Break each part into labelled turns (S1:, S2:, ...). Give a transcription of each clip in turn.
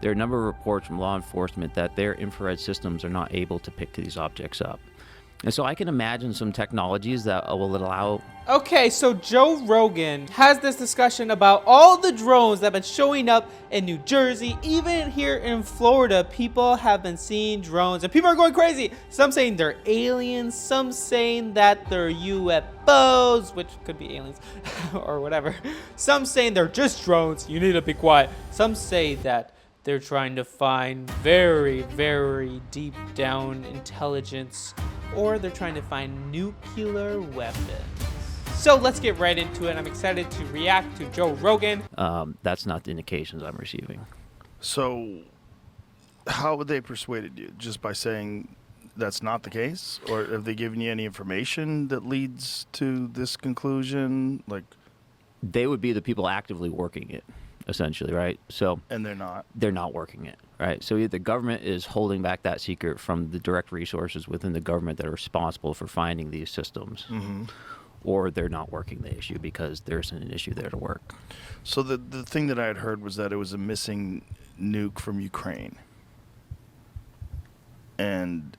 S1: there are a number of reports from law enforcement that their infrared systems are not able to pick these objects up. And so I can imagine some technologies that will allow...
S2: Okay, so Joe Rogan has this discussion about all the drones that have been showing up in New Jersey. Even here in Florida, people have been seeing drones and people are going crazy. Some saying they're aliens, some saying that they're UFOs, which could be aliens or whatever. Some saying they're just drones, you need to be quiet. Some say that they're trying to find very, very deep down intelligence, or they're trying to find nuclear weapons. So let's get right into it. I'm excited to react to Joe Rogan.
S1: That's not the indications I'm receiving.
S3: So how would they persuaded you? Just by saying that's not the case? Or have they given you any information that leads to this conclusion? Like,
S1: they would be the people actively working it, essentially, right? So,
S3: and they're not?
S1: They're not working it, right? So either the government is holding back that secret from the direct resources within the government that are responsible for finding these systems, or they're not working the issue because there isn't an issue there to work.
S3: So the thing that I had heard was that it was a missing nuke from Ukraine. And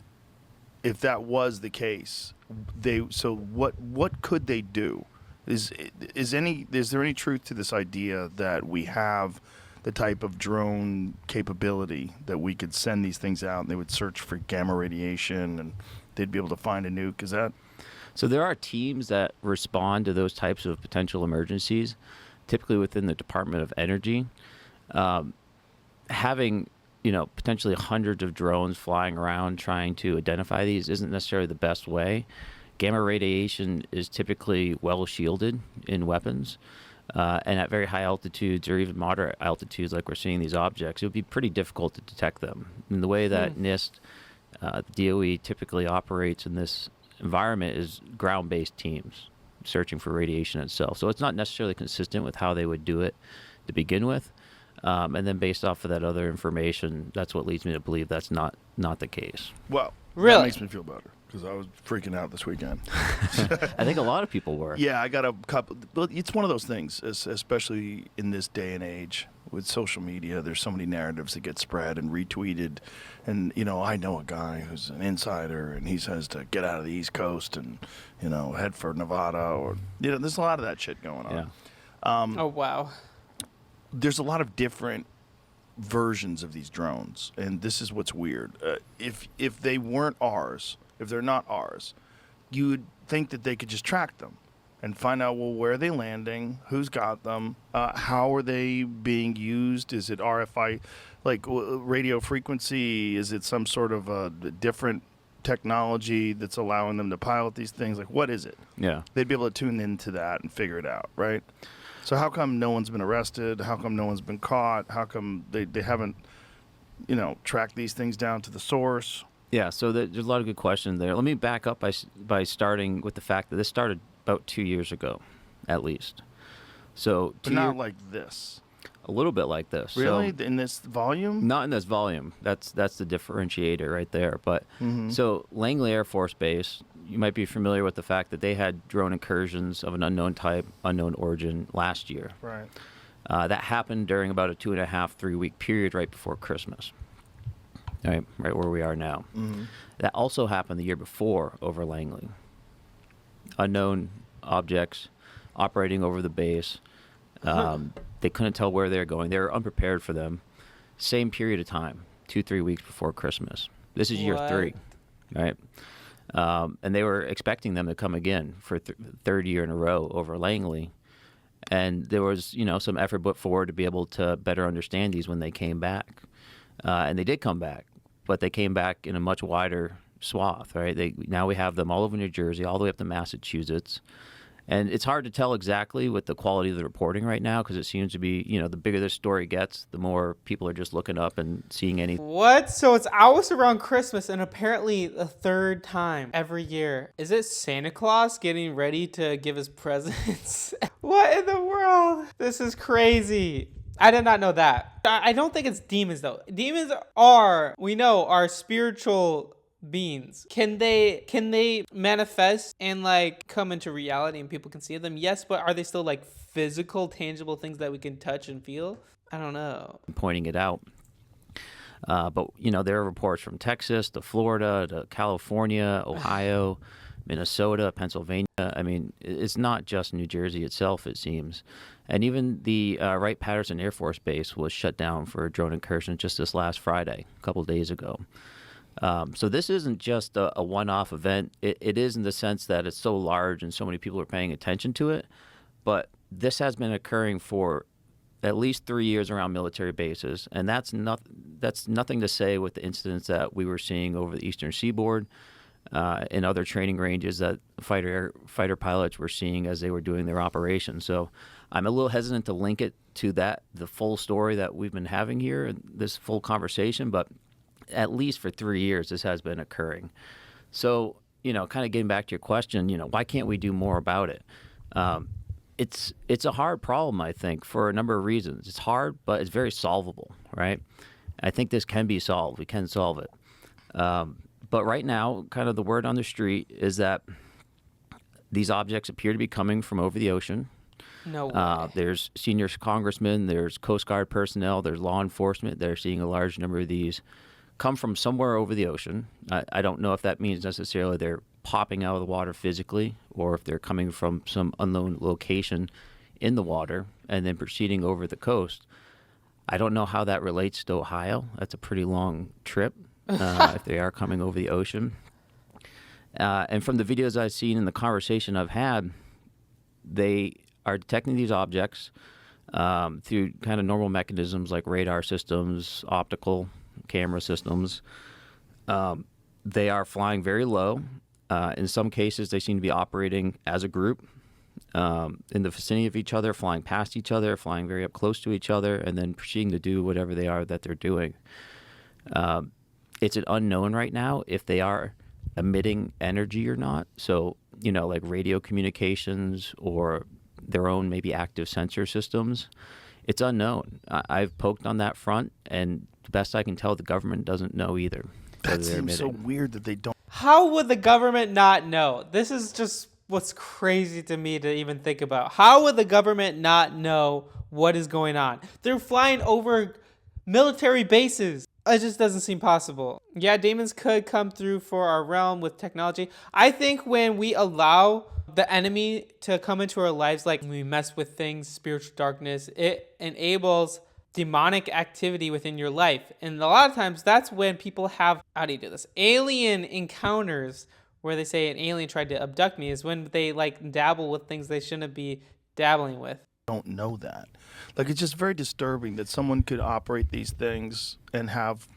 S3: if that was the case, what could they do? Is there any truth to this idea that we have the type of drone capability that we could send these things out and they would search for gamma radiation and they'd be able to find a nuke? Is that?
S1: So there are teams that respond to those types of potential emergencies, typically within the Department of Energy. Having, potentially hundreds of drones flying around trying to identify these isn't necessarily the best way. Gamma radiation is typically well shielded in weapons, and at very high altitudes or even moderate altitudes, like we're seeing these objects, it would be pretty difficult to detect them. And the way that NIST, the DOE, typically operates in this environment is ground-based teams searching for radiation itself. So it's not necessarily consistent with how they would do it to begin with. And then based off of that other information, that's what leads me to believe that's not the case.
S3: Well,
S2: really?
S3: That makes me feel better because I was freaking out this weekend.
S1: I think a lot of people were.
S3: Yeah, I got a couple. But it's one of those things, especially in this day and age with social media. There's so many narratives that get spread and retweeted. And, I know a guy who's an insider and he says to get out of the East Coast and, head for Nevada or, there's a lot of that shit going on.
S1: Yeah.
S2: Oh, wow.
S3: There's a lot of different versions of these drones, and this is what's weird. If they weren't ours, if they're not ours, you would think that they could just track them and find out, well, where are they landing, who's got them, how are they being used, is it RFI, like radio frequency, is it some sort of a different technology that's allowing them to pilot these things, like what is it?
S1: Yeah.
S3: They'd be able to tune into that and figure it out, right? So how come no one's been arrested? How come no one's been caught? How come they haven't, tracked these things down to the source?
S1: Yeah, so there's a lot of good questions there. Let me back up by starting with the fact that this started about 2 years ago, at least. So
S3: but not like this.
S1: A little bit like this.
S3: Really?
S1: So,
S3: in this volume?
S1: not in this volume. That's the differentiator right there. But so Langley Air Force Base, you might be familiar with the fact that they had drone incursions of an unknown type, unknown origin last year.
S3: Right.
S1: That happened during about a 2.5, 3 week period right before Christmas. Right where we are now. That also happened the year before over Langley. Unknown objects operating over the base. They couldn't tell where they were going. They were unprepared for them. Same period of time, 2-3 weeks before Christmas. This is year 3, right? And they were expecting them to come again for third year in a row over Langley. And there was, some effort put forward to be able to better understand these when they came back. And they did come back, but they came back in a much wider swath, right? Now we have them all over New Jersey, all the way up to Massachusetts. And it's hard to tell exactly with the quality of the reporting right now because it seems to be, the bigger this story gets, the more people are just looking up and seeing anything.
S2: What? So it's always around Christmas and apparently the third time every year. Is it Santa Claus getting ready to give his presents? What in the world? This is crazy. I did not know that. I don't think it's demons though. Demons are spiritual beings. Can they manifest and come into reality and people can see them? Yes, but are they still physical, tangible things that we can touch and feel? I don't know.
S1: Pointing it out. But, there are reports from Texas to Florida to California, Ohio, Minnesota, Pennsylvania. I mean, it's not just New Jersey itself, it seems. And even the Wright-Patterson Air Force Base was shut down for a drone incursion just this last Friday, a couple of days ago. So this isn't just a one-off event. It is in the sense that it's so large and so many people are paying attention to it. But this has been occurring for at least 3 years around military bases, and that's nothing to say with the incidents that we were seeing over the Eastern Seaboard and other training ranges that fighter pilots were seeing as they were doing their operations. So I'm a little hesitant to link it to the full story that we've been having here, this full conversation, but at least for 3 years this has been occurring. So, kind of getting back to your question, why can't we do more about it? It's a hard problem, I think, for a number of reasons. It's hard, but it's very solvable, right? I think this can be solved. We can solve it. But right now, kind of the word on the street is that these objects appear to be coming from over the ocean.
S2: No way.
S1: There's senior congressmen, there's Coast Guard personnel, there's law enforcement. They're seeing a large number of these come from somewhere over the ocean. I don't know if that means necessarily they're popping out of the water physically or if they're coming from some unknown location in the water and then proceeding over the coast. I don't know how that relates to Ohio. That's a pretty long trip if they are coming over the ocean. And from the videos I've seen and the conversation I've had, they are detecting these objects through kind of normal mechanisms like radar systems, optical camera systems. They are flying very low. In some cases, they seem to be operating as a group in the vicinity of each other, flying past each other, flying very up close to each other, and then proceeding to do whatever they are that they're doing. It's an unknown right now if they are emitting energy or not. So, like radio communications or their own maybe active sensor systems. It's unknown. I've poked on that front, and the best I can tell, the government doesn't know either.
S3: That seems so weird that they don't.
S2: How would the government not know? This is just what's crazy to me to even think about. How would the government not know what is going on? They're flying over military bases. It just doesn't seem possible. Yeah, demons could come through for our realm with technology. I think when we allow the enemy to come into our lives, like when we mess with things, spiritual darkness, it enables demonic activity within your life. And a lot of times that's when people have, how do you do this? Alien encounters where they say an alien tried to abduct me, is when they like dabble with things they shouldn't be dabbling with.
S3: Don't know that. Like, it's just very disturbing that someone could operate these things and have,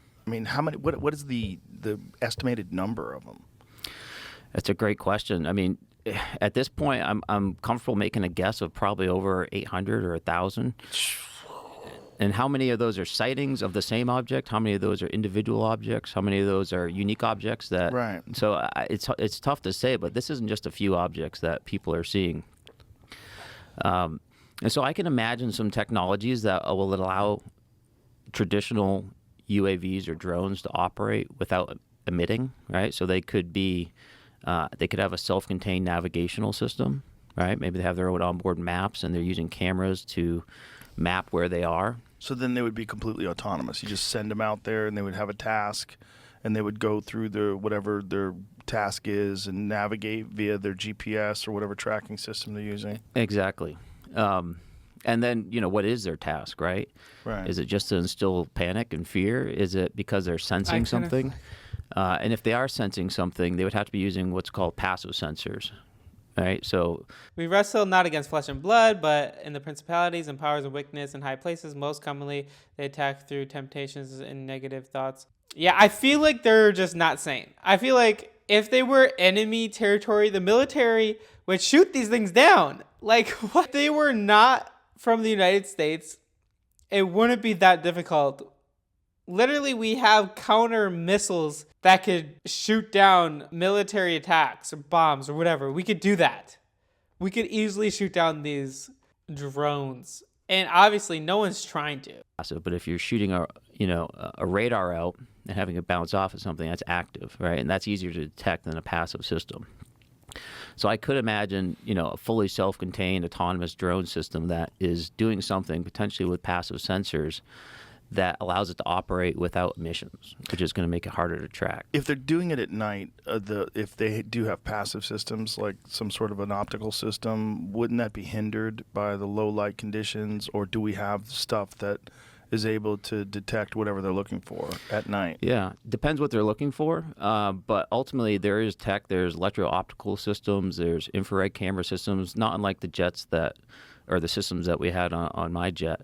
S3: how many, what is the estimated number of them?
S1: That's a great question. At this point, I'm comfortable making a guess of probably over 800 or 1,000. And how many of those are sightings of the same object? How many of those are individual objects? How many of those are unique objects?
S3: Right.
S1: So it's tough to say, but this isn't just a few objects that people are seeing. And so I can imagine some technologies that will allow traditional UAVs or drones to operate without emitting, right? So they could have a self-contained navigational system, right? Maybe they have their own onboard maps and they're using cameras to map where they are.
S3: So then they would be completely autonomous. You just send them out there and they would have a task and they would go through whatever their task is and navigate via their GPS or whatever tracking system they're using.
S1: Exactly. And then, what is their task, right?
S3: Right.
S1: Is it just to instill panic and fear? Is it because they're sensing something? And if they are sensing something, they would have to be using what's called passive sensors, right? So
S2: we wrestle not against flesh and blood, but in the principalities and powers of wickedness in high places. Most commonly, they attack through temptations and negative thoughts. Yeah, I feel like they're just not sane. I feel like if they were enemy territory, the military would shoot these things down. Like, what? If they were not from the United States, it wouldn't be that difficult. Literally, we have counter missiles that could shoot down military attacks or bombs or whatever. We could do that. We could easily shoot down these drones. And obviously, no one's trying to.
S1: But if you're shooting a radar out and having it bounce off of something, that's active, right? And that's easier to detect than a passive system. So I could imagine, a fully self-contained autonomous drone system that is doing something potentially with passive sensors that allows it to operate without emissions, which is going to make it harder to track.
S3: If they're doing it at night, if they do have passive systems like some sort of an optical system, wouldn't that be hindered by the low light conditions, or do we have stuff that is able to detect whatever they're looking for at night?
S1: Yeah, depends what they're looking for. But ultimately, there is tech. There's electro-optical systems. There's infrared camera systems, not unlike the jets or the systems that we had on my jet.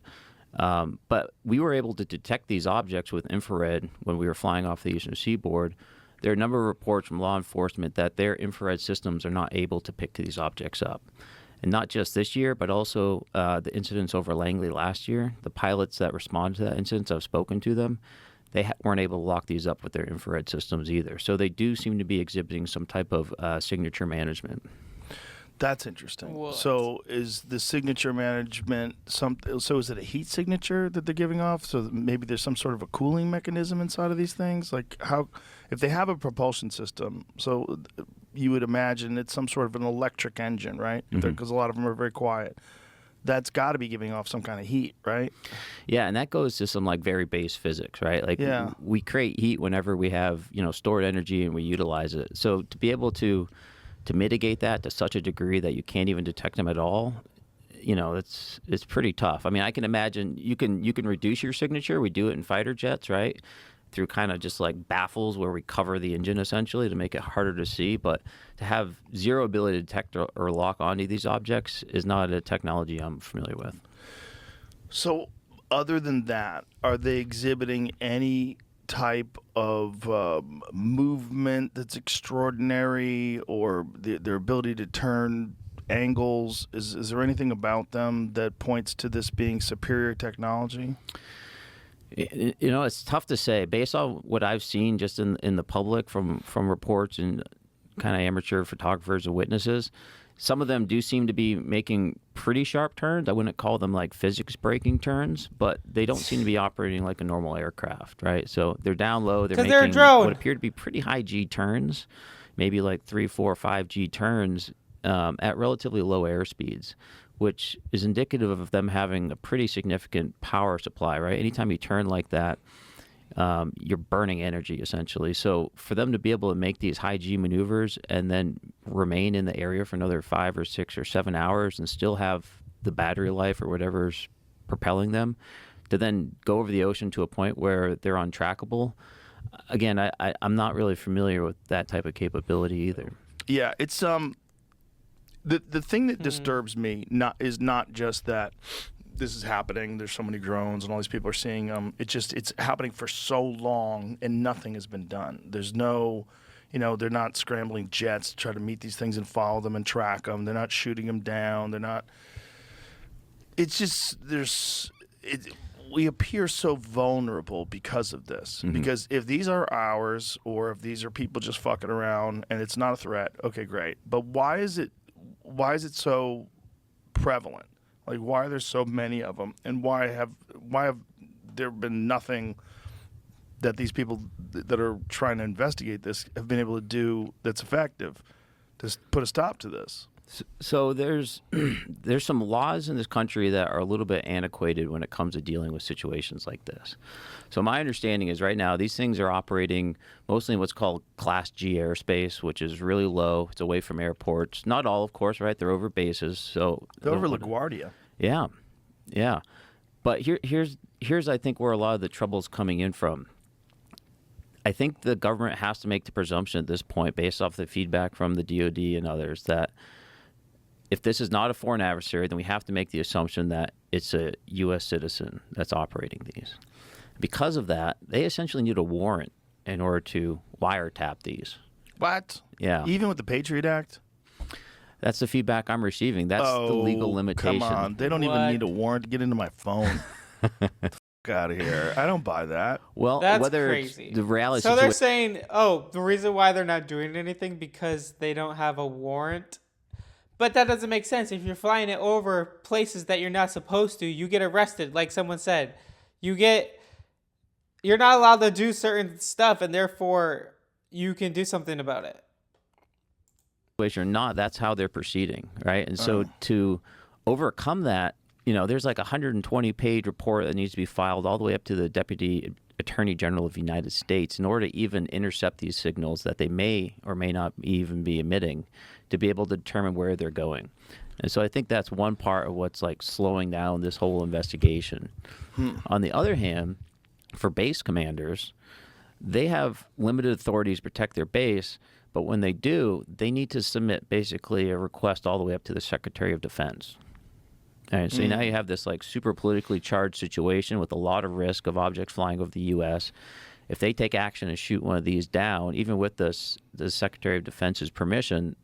S1: But we were able to detect these objects with infrared when we were flying off the eastern seaboard. There are a number of reports from law enforcement that their infrared systems are not able to pick these objects up. And not just this year, but also the incidents over Langley last year. The pilots that responded to that incident, I've spoken to them, they weren't able to lock these up with their infrared systems either. So they do seem to be exhibiting some type of signature management.
S3: That's interesting.
S2: What?
S3: So is the signature management so is it a heat signature that they're giving off? So maybe there's some sort of a cooling mechanism inside of these things? Like how, if they have a propulsion system, so you would imagine it's some sort of an electric engine, right? Because a lot of them are very quiet. That's got to be giving off some kind of heat, right?
S1: Yeah, and that goes to some like very base physics, right? Like
S3: Yeah.
S1: we create heat whenever we have, stored energy and we utilize it. So to be able to mitigate that to such a degree that you can't even detect them at all, it's pretty tough. I mean, I can imagine you can reduce your signature. We do it in fighter jets, right? Through kind of just like baffles where we cover the engine essentially to make it harder to see. But to have zero ability to detect or lock onto these objects is not a technology I'm familiar with.
S3: So other than that, are they exhibiting any type of movement that's extraordinary, or their ability to turn angles? Is there anything about them that points to this being superior technology?
S1: It's tough to say based on what I've seen just in the public from reports and kind of amateur photographers and witnesses. Some of them do seem to be making pretty sharp turns. I wouldn't call them like physics breaking turns, but they don't seem to be operating like a normal aircraft, right? So they're down low. They're
S2: 'Cause
S1: making
S2: they're a drone.
S1: what appear to be pretty high G turns, maybe like 3, 4, 5 G turns at relatively low air speeds, which is indicative of them having a pretty significant power supply, right? Anytime you turn like that, you're burning energy essentially. So for them to be able to make these high G maneuvers and then remain in the area for another 5 or 6 or 7 hours and still have the battery life or whatever's propelling them, to then go over the ocean to a point where they're untrackable. Again, I'm not really familiar with that type of capability either.
S3: Yeah, it's the thing that disturbs me is not just that this is happening. There's so many drones and all these people are seeing them. It's happening for so long and nothing has been done. There's no, they're not scrambling jets to try to meet these things and follow them and track them. They're not shooting them down. They're not. It's just we appear so vulnerable because of this.
S1: Mm-hmm.
S3: Because if these are ours, or if these are people just fucking around and it's not a threat, okay, great. But why is it so prevalent? Like, why are there so many of them, and why have there been nothing that these people that are trying to investigate this have been able to do that's effective to put a stop to this?
S1: So there's some laws in this country that are a little bit antiquated when it comes to dealing with situations like this. So my understanding is right now these things are operating mostly in what's called Class G airspace, which is really low. It's away from airports. Not all, of course, right? They're over bases. So
S3: They're over LaGuardia.
S1: Yeah. But here's I think where a lot of the trouble's coming in from. I think the government has to make the presumption at this point, based off the feedback from the DoD and others, that if this is not a foreign adversary, then we have to make the assumption that it's a U.S. citizen that's operating these. Because of that, they essentially need a warrant in order to wiretap these.
S3: What?
S1: Yeah.
S3: Even with the Patriot Act?
S1: That's the feedback I'm receiving. That's the legal limitation.
S3: Come on. They don't even need a warrant to get into my phone. Get the fuck out of here. I don't buy that.
S1: Well,
S2: That's
S1: whether
S2: crazy.
S1: it's the reality
S2: So they're saying, the reason why they're not doing anything because they don't have a warrant. But that doesn't make sense. If you're flying it over places that you're not supposed to, you get arrested. Like someone said, you're not allowed to do certain stuff, and therefore you can do something about it.
S1: or not, that's how they're proceeding, right? And so to overcome that, there's like a 120-page report that needs to be filed all the way up to the Deputy Attorney General of the United States in order to even intercept these signals that they may or may not even be emitting, to be able to determine where they're going. And so I think that's one part of what's like slowing down this whole investigation. On the other hand, for base commanders, they have limited authorities to protect their base, but when they do, they need to submit basically a request all the way up to the Secretary of Defense. All right, so now you have this like super politically charged situation with a lot of risk of objects flying over the U.S. If they take action and shoot one of these down, even with the Secretary of Defense's permission,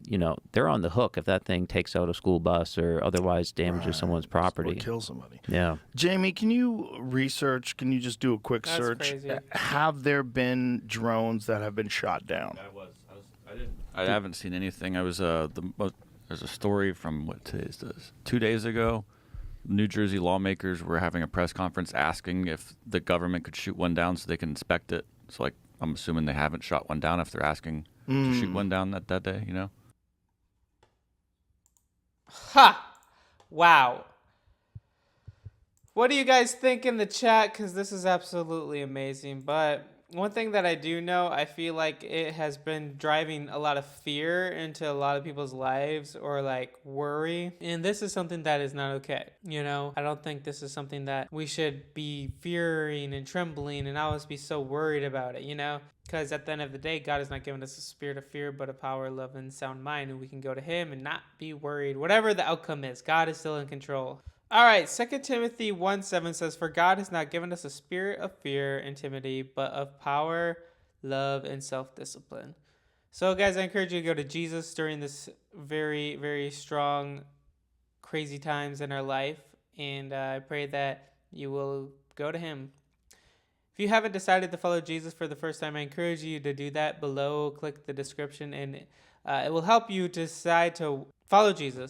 S1: they're on the hook if that thing takes out a school bus or otherwise damages someone's property.
S3: Or kills somebody.
S1: Yeah.
S3: Jamie, can you just do a quick
S2: That's
S3: search?
S2: crazy.
S3: Have there been drones that have been shot down?
S4: I haven't seen anything. There's a story from what today is this? 2 days ago. New Jersey lawmakers were having a press conference asking if the government could shoot one down so they can inspect it. So, I'm assuming they haven't shot one down if they're asking to shoot one down that day,
S2: Ha! Wow. What do you guys think in the chat? Because this is absolutely amazing. But one thing that I do know, I feel like it has been driving a lot of fear into a lot of people's lives, or like worry. And this is something that is not okay. I don't think this is something that we should be fearing and trembling and always be so worried about it, Because at the end of the day, God has not given us a spirit of fear, but a power, love, and sound mind. And we can go to him and not be worried. Whatever the outcome is, God is still in control. All right, 2 Timothy 1:7 says, "For God has not given us a spirit of fear and timidity, but of power, love, and self-discipline." So, guys, I encourage you to go to Jesus during this very, very strong, crazy times in our life. And I pray that you will go to him. If you haven't decided to follow Jesus for the first time, I encourage you to do that below. Click the description, and it will help you decide to follow Jesus.